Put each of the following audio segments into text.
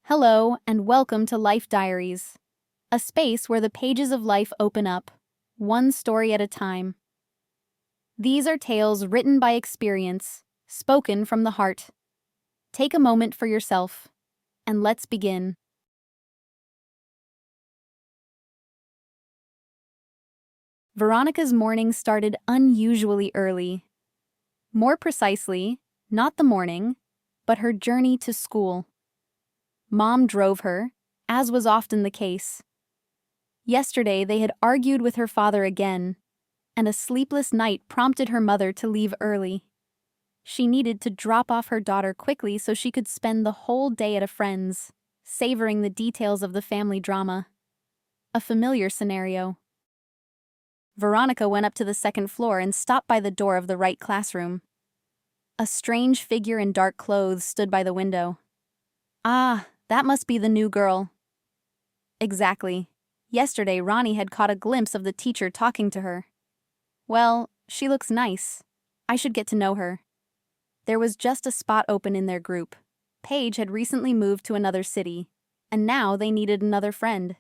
Hello, and welcome to Life Diaries, a space where the pages of life open up, one story at a time. These are tales written by experience, spoken from the heart. Take a moment for yourself, and let's begin. Veronica's morning started unusually early. More precisely, not the morning, but her journey to school. Mom drove her, as was often the case. Yesterday they had argued with her father again, and a sleepless night prompted her mother to leave early. She needed to drop off her daughter quickly so she could spend the whole day at a friend's, savoring the details of the family drama. A familiar scenario. Veronica went up to the second floor and stopped by the door of the right classroom. A strange figure in dark clothes stood by the window. Ah, that must be the new girl. Exactly. Yesterday, Ronnie had caught a glimpse of the teacher talking to her. Well, she looks nice. I should get to know her. There was just a spot open in their group. Paige had recently moved to another city, and now they needed another friend.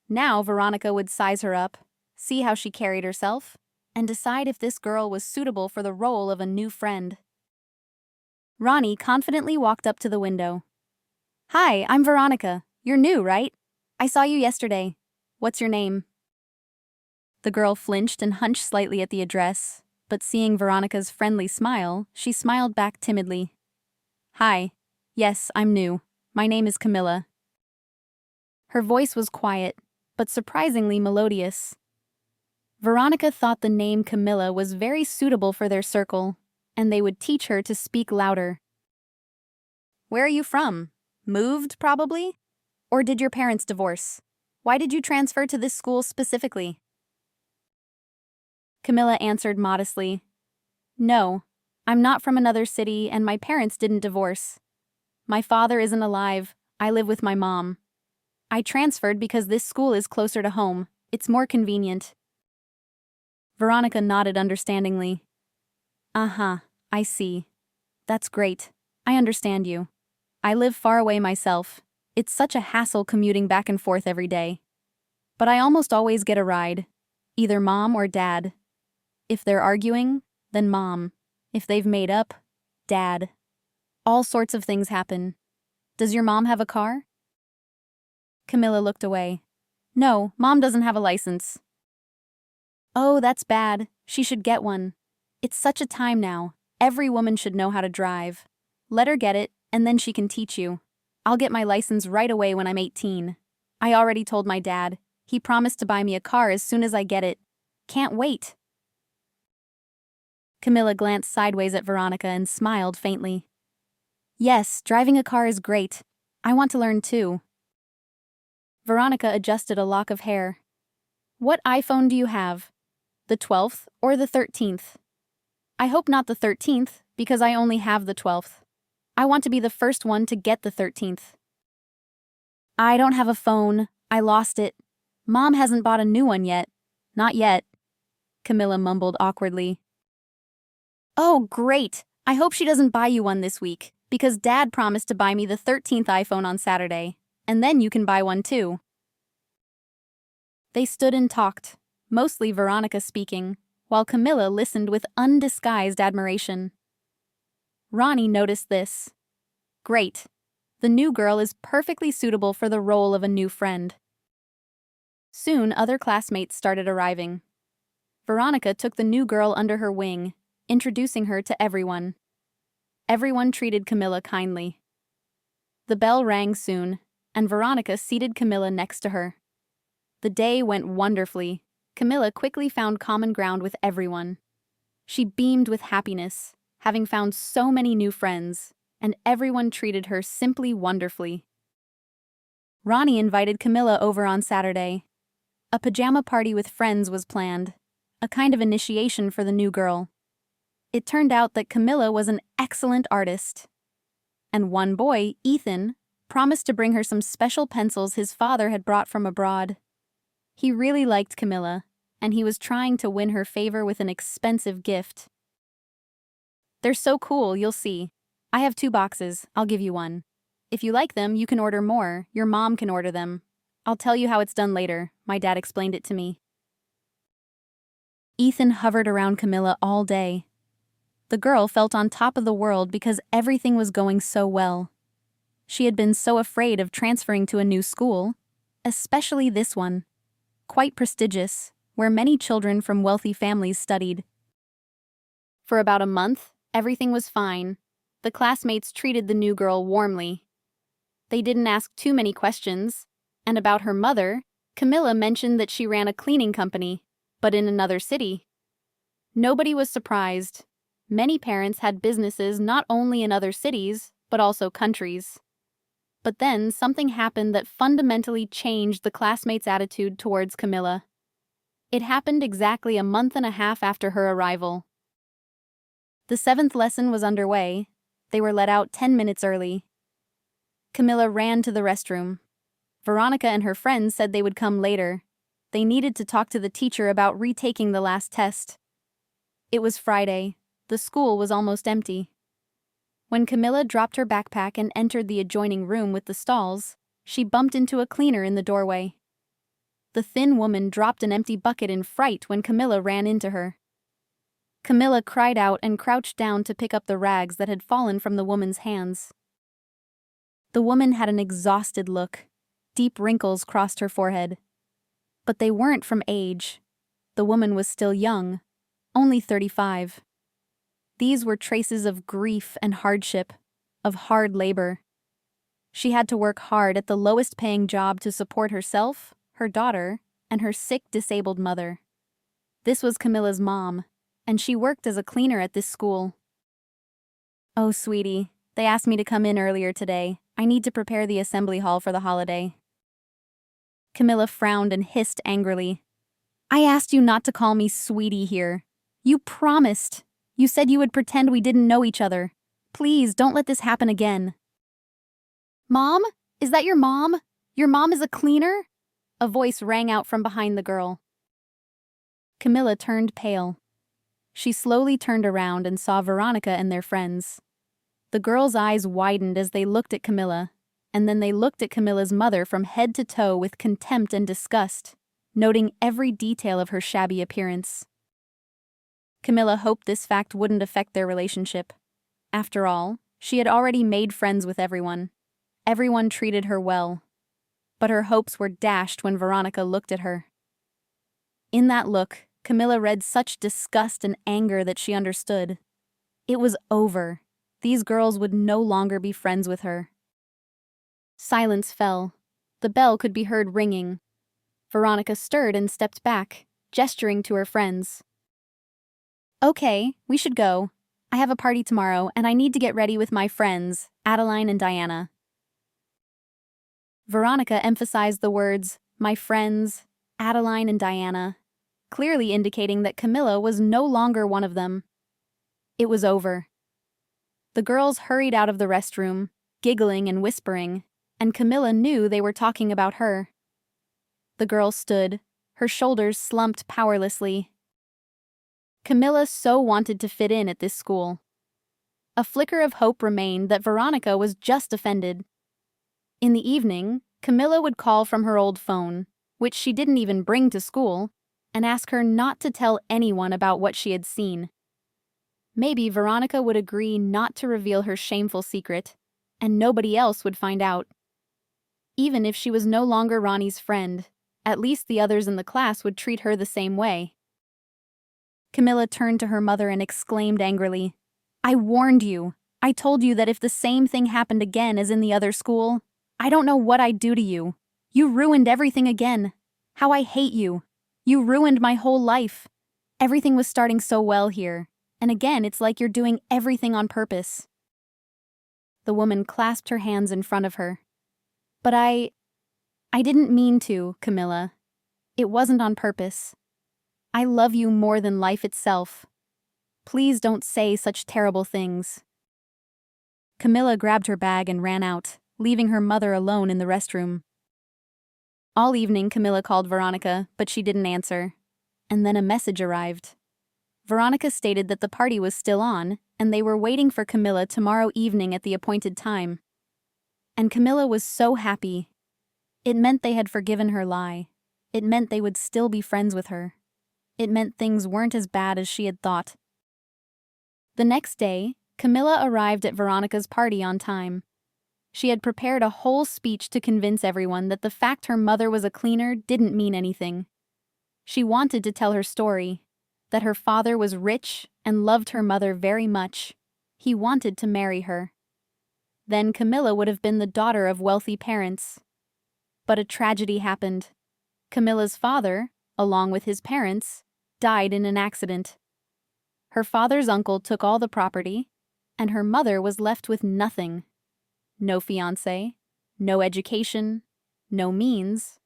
Now Veronica would size her up, see how she carried herself, and decide if this girl was suitable for the role of a new friend. Ronnie confidently walked up to the window. Hi, I'm Veronica. You're new, right? I saw you yesterday. What's your name? The girl flinched and hunched slightly at the address, but seeing Veronica's friendly smile, she smiled back timidly. Hi. Yes, I'm new. My name is Camilla. Her voice was quiet, but surprisingly melodious. Veronica thought the name Camilla was very suitable for their circle, and they would teach her to speak louder. Where are you from? Moved, probably? Or did your parents divorce? Why did you transfer to this school specifically? Camilla answered modestly. No, I'm not from another city and my parents didn't divorce. My father isn't alive. I live with my mom. I transferred because this school is closer to home. It's more convenient. Veronica nodded understandingly. Uh-huh, I see. That's great. I understand you. I live far away myself. It's such a hassle commuting back and forth every day. But I almost always get a ride. Either mom or dad. If they're arguing, then mom. If they've made up, dad. All sorts of things happen. Does your mom have a car? Camilla looked away. No, mom doesn't have a license. Oh, that's bad. She should get one. It's such a time now. Every woman should know how to drive. Let her get it, and then she can teach you. I'll get my license right away when I'm 18. I already told my dad. He promised to buy me a car as soon as I get it. Can't wait. Camilla glanced sideways at Veronica and smiled faintly. Yes, driving a car is great. I want to learn too. Veronica adjusted a lock of hair. What iPhone do you have? The 12th or the 13th? I hope not the 13th, because I only have the 12th. I want to be the first one to get the 13th. I don't have a phone. I lost it. Mom hasn't bought a new one yet. Not yet. Camilla mumbled awkwardly. Oh, great. I hope she doesn't buy you one this week, because Dad promised to buy me the 13th iPhone on Saturday, and then you can buy one too. They stood and talked, mostly Veronica speaking, while Camilla listened with undisguised admiration. Ronnie noticed this. Great. The new girl is perfectly suitable for the role of a new friend. Soon, other classmates started arriving. Veronica took the new girl under her wing, introducing her to everyone. Everyone treated Camilla kindly. The bell rang soon, and Veronica seated Camilla next to her. The day went wonderfully. Camilla quickly found common ground with everyone. She beamed with happiness, having found so many new friends, and everyone treated her simply wonderfully. Ronnie invited Camilla over on Saturday. A pajama party with friends was planned, a kind of initiation for the new girl. It turned out that Camilla was an excellent artist. And one boy, Ethan, promised to bring her some special pencils his father had brought from abroad. He really liked Camilla, and he was trying to win her favor with an expensive gift. They're so cool, you'll see. I have 2 boxes, I'll give you one. If you like them, you can order more. Your mom can order them. I'll tell you how it's done later. My dad explained it to me. Ethan hovered around Camilla all day. The girl felt on top of the world because everything was going so well. She had been so afraid of transferring to a new school, especially this one, quite prestigious, where many children from wealthy families studied. For about a month, everything was fine. The classmates treated the new girl warmly. They didn't ask too many questions, and about her mother, Camilla mentioned that she ran a cleaning company, but in another city. Nobody was surprised. Many parents had businesses not only in other cities, but also countries. But then something happened that fundamentally changed the classmates' attitude towards Camilla. It happened exactly a month and a half after her arrival. The 7th lesson was underway. They were let out 10 minutes early. Camilla ran to the restroom. Veronica and her friends said they would come later. They needed to talk to the teacher about retaking the last test. It was Friday. The school was almost empty. When Camilla dropped her backpack and entered the adjoining room with the stalls, she bumped into a cleaner in the doorway. The thin woman dropped an empty bucket in fright when Camilla ran into her. Camilla cried out and crouched down to pick up the rags that had fallen from the woman's hands. The woman had an exhausted look. Deep wrinkles crossed her forehead. But they weren't from age. The woman was still young, only 35. These were traces of grief and hardship, of hard labor. She had to work hard at the lowest-paying job to support herself, her daughter, and her sick, disabled mother. This was Camilla's mom, and she worked as a cleaner at this school. "Oh, sweetie, they asked me to come in earlier today. I need to prepare the assembly hall for the holiday." Camilla frowned and hissed angrily. "I asked you not to call me sweetie here. You promised. You said you would pretend we didn't know each other. Please, don't let this happen again." "Mom? Is that your mom? Your mom is a cleaner?" A voice rang out from behind the girl. Camilla turned pale. She slowly turned around and saw Veronica and their friends. The girls' eyes widened as they looked at Camilla, and then they looked at Camilla's mother from head to toe with contempt and disgust, noting every detail of her shabby appearance. Camilla hoped this fact wouldn't affect their relationship. After all, she had already made friends with everyone. Everyone treated her well. But her hopes were dashed when Veronica looked at her. In that look, Camilla read such disgust and anger that she understood. It was over. These girls would no longer be friends with her. Silence fell. The bell could be heard ringing. Veronica stirred and stepped back, gesturing to her friends. "Okay, we should go. I have a party tomorrow, and I need to get ready with my friends, Adeline and Diana." Veronica emphasized the words, "my friends, Adeline and Diana," clearly indicating that Camilla was no longer one of them. It was over. The girls hurried out of the restroom, giggling and whispering, and Camilla knew they were talking about her. The girl stood, her shoulders slumped powerlessly. Camilla so wanted to fit in at this school. A flicker of hope remained that Veronica was just offended. In the evening, Camilla would call from her old phone, which she didn't even bring to school, and ask her not to tell anyone about what she had seen. Maybe Veronica would agree not to reveal her shameful secret, and nobody else would find out. Even if she was no longer Ronnie's friend, at least the others in the class would treat her the same way. Camilla turned to her mother and exclaimed angrily, "I warned you. I told you that if the same thing happened again as in the other school, I don't know what I'd do to you. You ruined everything again. How I hate you. You ruined my whole life. Everything was starting so well here, and again it's like you're doing everything on purpose." The woman clasped her hands in front of her. "But I didn't mean to, Camilla. It wasn't on purpose. I love you more than life itself. Please don't say such terrible things." Camilla grabbed her bag and ran out, leaving her mother alone in the restroom. All evening Camilla called Veronica, but she didn't answer. And then a message arrived. Veronica stated that the party was still on, and they were waiting for Camilla tomorrow evening at the appointed time. And Camilla was so happy. It meant they had forgiven her lie. It meant they would still be friends with her. It meant things weren't as bad as she had thought. The next day, Camilla arrived at Veronica's party on time. She had prepared a whole speech to convince everyone that the fact her mother was a cleaner didn't mean anything. She wanted to tell her story, that her father was rich and loved her mother very much. He wanted to marry her. Then Camilla would have been the daughter of wealthy parents. But a tragedy happened. Camilla's father, along with his parents, died in an accident. Her father's uncle took all the property, and her mother was left with nothing. No fiancé, no education, no means,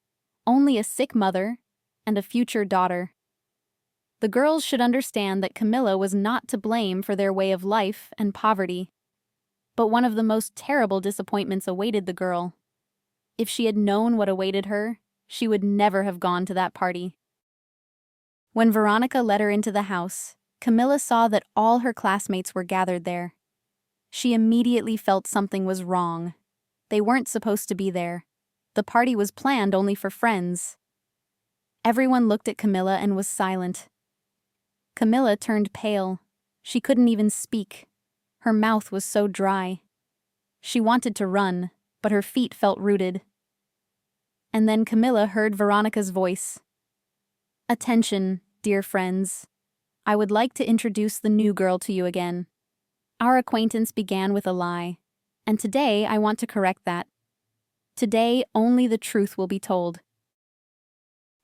only a sick mother and a future daughter. The girls should understand that Camilla was not to blame for their way of life and poverty. But one of the most terrible disappointments awaited the girl. If she had known what awaited her, she would never have gone to that party. When Veronica led her into the house, Camilla saw that all her classmates were gathered there. She immediately felt something was wrong. They weren't supposed to be there. The party was planned only for friends. Everyone looked at Camilla and was silent. Camilla turned pale. She couldn't even speak. Her mouth was so dry. She wanted to run, but her feet felt rooted. And then Camilla heard Veronica's voice. "Attention, dear friends. I would like to introduce the new girl to you again. Our acquaintance began with a lie, and today I want to correct that. Today, only the truth will be told."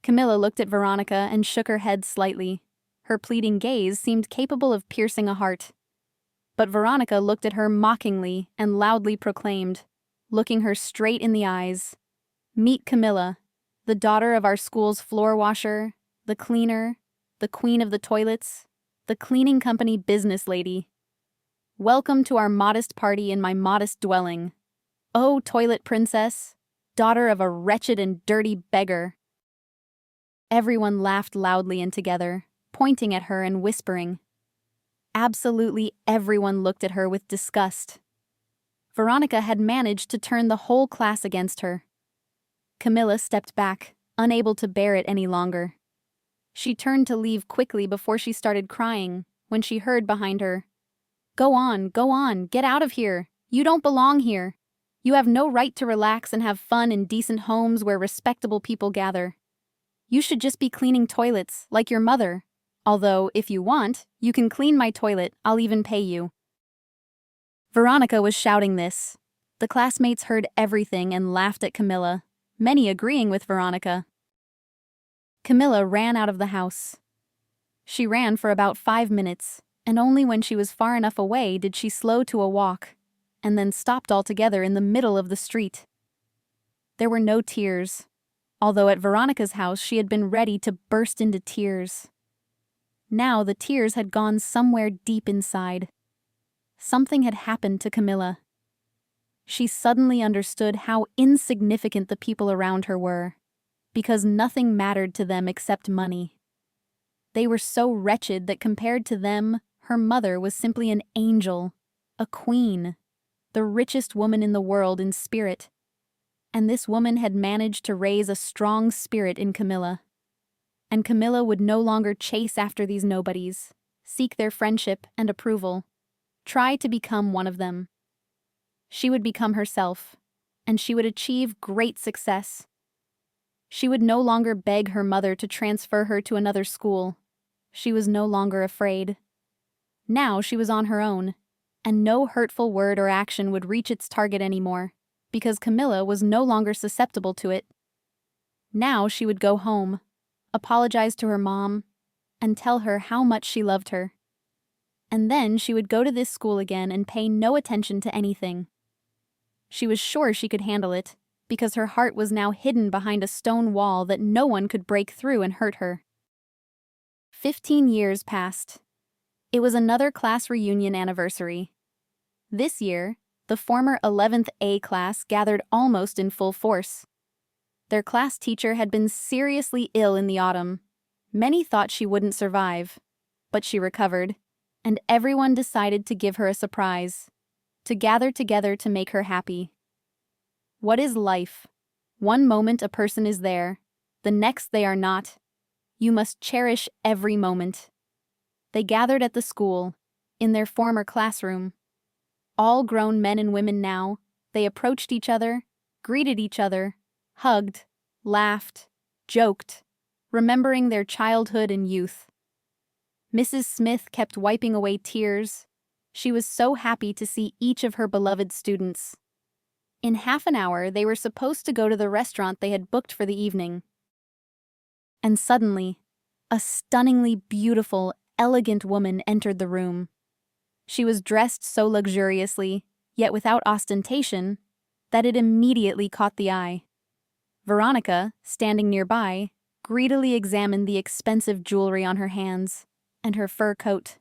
Camilla looked at Veronica and shook her head slightly. Her pleading gaze seemed capable of piercing a heart. But Veronica looked at her mockingly and loudly proclaimed, looking her straight in the eyes, "Meet Camilla, the daughter of our school's floor washer, the cleaner, the queen of the toilets, the cleaning company business lady. Welcome to our modest party in my modest dwelling. Oh, toilet princess, daughter of a wretched and dirty beggar." Everyone laughed loudly and together, pointing at her and whispering. Absolutely everyone looked at her with disgust. Veronica had managed to turn the whole class against her. Camilla stepped back, unable to bear it any longer. She turned to leave quickly before she started crying, when she heard behind her, go on, get out of here. You don't belong here. You have no right to relax and have fun in decent homes where respectable people gather. You should just be cleaning toilets, like your mother. Although, if you want, you can clean my toilet, I'll even pay you." Veronica was shouting this. The classmates heard everything and laughed at Camilla, many agreeing with Veronica. Camilla ran out of the house. She ran for about 5 minutes, and only when she was far enough away did she slow to a walk, and then stopped altogether in the middle of the street. There were no tears, although at Veronica's house she had been ready to burst into tears. Now the tears had gone somewhere deep inside. Something had happened to Camilla. She suddenly understood how insignificant the people around her were, because nothing mattered to them except money. They were so wretched that compared to them, her mother was simply an angel, a queen, the richest woman in the world in spirit. And this woman had managed to raise a strong spirit in Camilla. And Camilla would no longer chase after these nobodies, seek their friendship and approval, try to become one of them. She would become herself, and she would achieve great success. She would no longer beg her mother to transfer her to another school. She was no longer afraid. Now she was on her own, and no hurtful word or action would reach its target anymore, because Camilla was no longer susceptible to it. Now she would go home, apologize to her mom, and tell her how much she loved her. And then she would go to this school again and pay no attention to anything. She was sure she could handle it, because her heart was now hidden behind a stone wall that no one could break through and hurt her. 15 years passed. It was another class reunion anniversary. This year, the former 11th A class gathered almost in full force. Their class teacher had been seriously ill in the autumn. Many thought she wouldn't survive, but she recovered, and everyone decided to give her a surprise, to gather together to make her happy. What is life? One moment a person is there, the next they are not. You must cherish every moment. They gathered at the school, in their former classroom. All grown men and women now, they approached each other, greeted each other, hugged, laughed, joked, remembering their childhood and youth. Mrs. Smith kept wiping away tears. She was so happy to see each of her beloved students. In half an hour, they were supposed to go to the restaurant they had booked for the evening. And suddenly, a stunningly beautiful, elegant woman entered the room. She was dressed so luxuriously, yet without ostentation, that it immediately caught the eye. Veronica, standing nearby, greedily examined the expensive jewelry on her hands and her fur coat.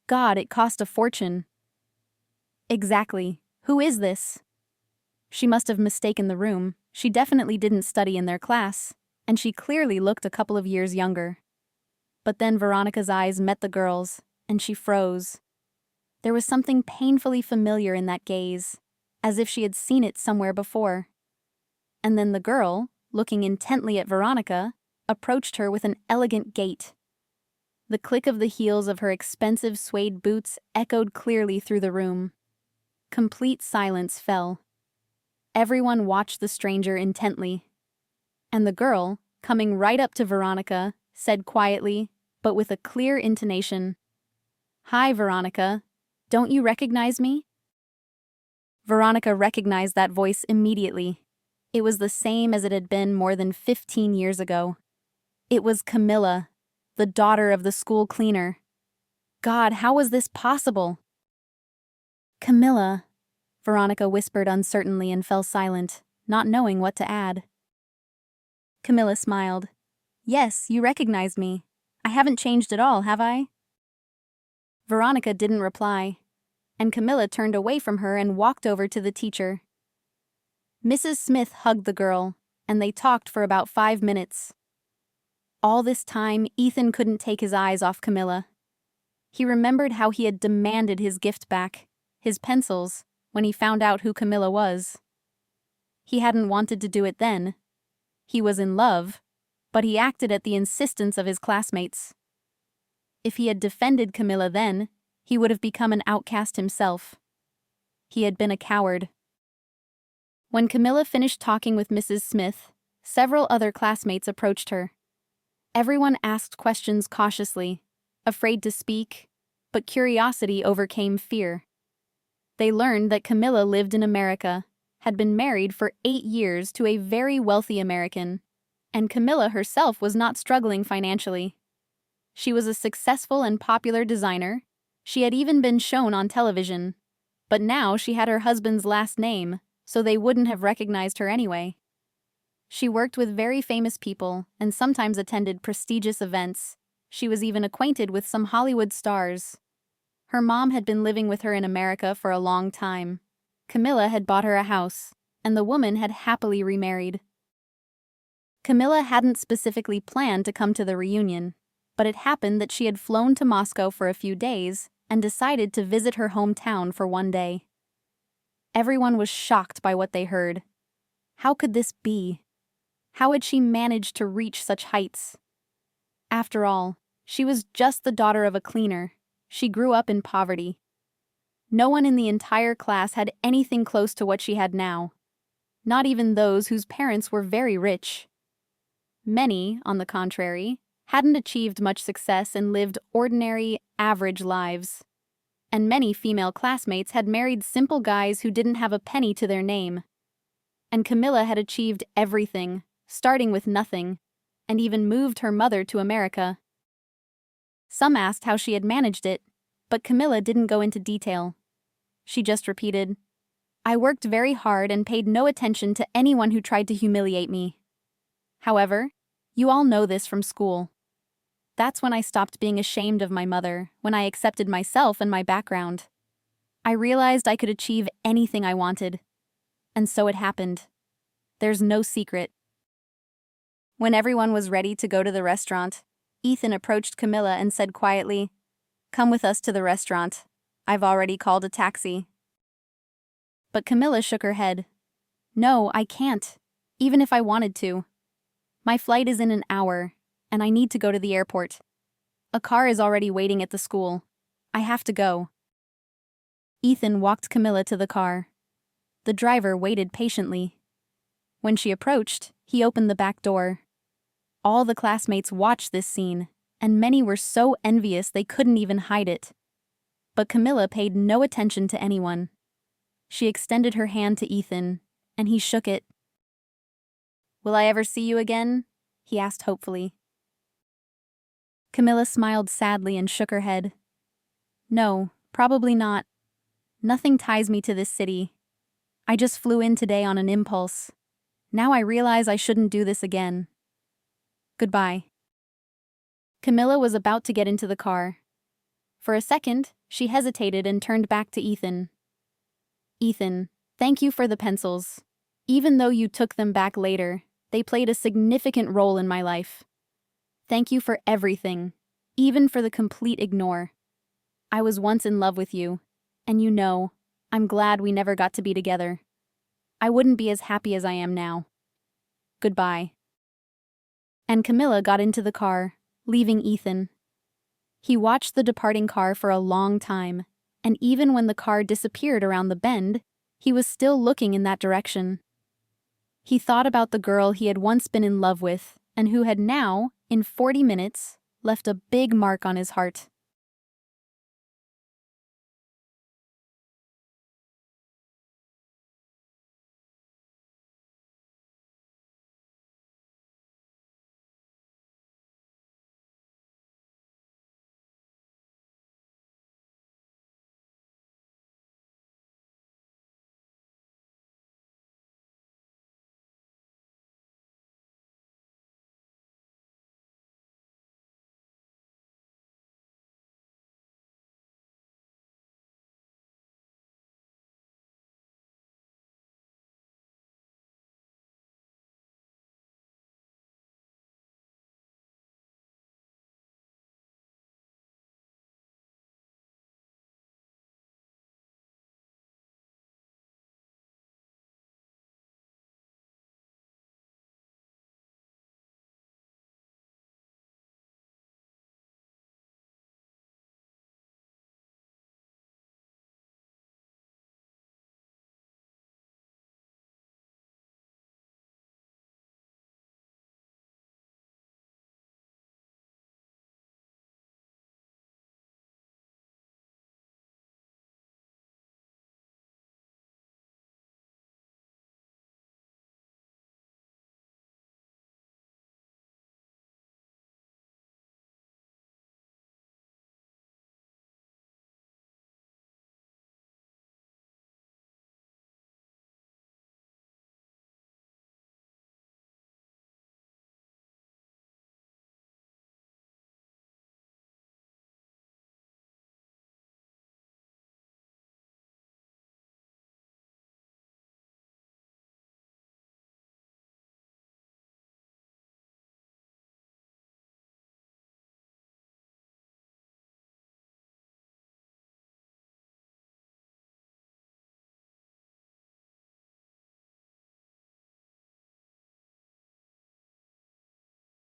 God, it cost a fortune. Exactly. Who is this? She must have mistaken the room. She definitely didn't study in their class, and she clearly looked a couple of years younger. But then Veronica's eyes met the girl's, and she froze. There was something painfully familiar in that gaze, as if she had seen it somewhere before. And then the girl, looking intently at Veronica, approached her with an elegant gait. The click of the heels of her expensive suede boots echoed clearly through the room. Complete silence fell. Everyone watched the stranger intently. And the girl, coming right up to Veronica, said quietly, but with a clear intonation, "Hi, Veronica. Don't you recognize me?" Veronica recognized that voice immediately. It was the same as it had been more than 15 years ago. It was Camilla, the daughter of the school cleaner. God, how was this possible? "Camilla," Veronica whispered uncertainly and fell silent, not knowing what to add. Camilla smiled. "Yes, you recognized me. I haven't changed at all, have I?" Veronica didn't reply, and Camilla turned away from her and walked over to the teacher. Mrs. Smith hugged the girl, and they talked for about 5 minutes. All this time, Ethan couldn't take his eyes off Camilla. He remembered how he had demanded his gift back, his pencils, when he found out who Camilla was. He hadn't wanted to do it then. He was in love, but he acted at the insistence of his classmates. If he had defended Camilla then, he would have become an outcast himself. He had been a coward. When Camilla finished talking with Mrs. Smith, several other classmates approached her. Everyone asked questions cautiously, afraid to speak, but curiosity overcame fear. They learned that Camilla lived in America, had been married for 8 years to a very wealthy American, and Camilla herself was not struggling financially. She was a successful and popular designer. She had even been shown on television. But now she had her husband's last name, so they wouldn't have recognized her anyway. She worked with very famous people and sometimes attended prestigious events. She was even acquainted with some Hollywood stars. Her mom had been living with her in America for a long time. Camilla had bought her a house, and the woman had happily remarried. Camilla hadn't specifically planned to come to the reunion, but it happened that she had flown to Moscow for a few days and decided to visit her hometown for one day. Everyone was shocked by what they heard. How could this be? How had she managed to reach such heights? After all, she was just the daughter of a cleaner. She grew up in poverty. No one in the entire class had anything close to what she had now, not even those whose parents were very rich. Many, on the contrary, hadn't achieved much success and lived ordinary, average lives. And many female classmates had married simple guys who didn't have a penny to their name. And Camilla had achieved everything, starting with nothing, and even moved her mother to America. Some asked how she had managed it, but Camilla didn't go into detail. She just repeated, "I worked very hard and paid no attention to anyone who tried to humiliate me. However, you all know this from school. That's when I stopped being ashamed of my mother, when I accepted myself and my background. I realized I could achieve anything I wanted. And so it happened. There's no secret." When everyone was ready to go to the restaurant, Ethan approached Camilla and said quietly, "Come with us to the restaurant. I've already called a taxi." But Camilla shook her head. No, I can't. Even if I wanted to. My flight is in an hour, and I need to go to the airport. A car is already waiting at the school. I have to go. Ethan walked Camilla to the car. The driver waited patiently. When she approached, he opened the back door. All the classmates watched this scene, and many were so envious they couldn't even hide it. But Camilla paid no attention to anyone. She extended her hand to Ethan, and he shook it. "Will I ever see you again?" he asked hopefully. Camilla smiled sadly and shook her head. "No, probably not. Nothing ties me to this city. I just flew in today on an impulse. Now I realize I shouldn't do this again. Goodbye." Camilla was about to get into the car. For a second, she hesitated and turned back to Ethan. "Ethan, thank you for the pencils. Even though you took them back later, they played a significant role in my life. Thank you for everything, even for the complete ignore. I was once in love with you, and I'm glad we never got to be together. I wouldn't be as happy as I am now. Goodbye." And Camilla got into the car, leaving Ethan. He watched the departing car for a long time, and even when the car disappeared around the bend, he was still looking in that direction. He thought about the girl he had once been in love with, and who had now, in 40 minutes, left a big mark on his heart.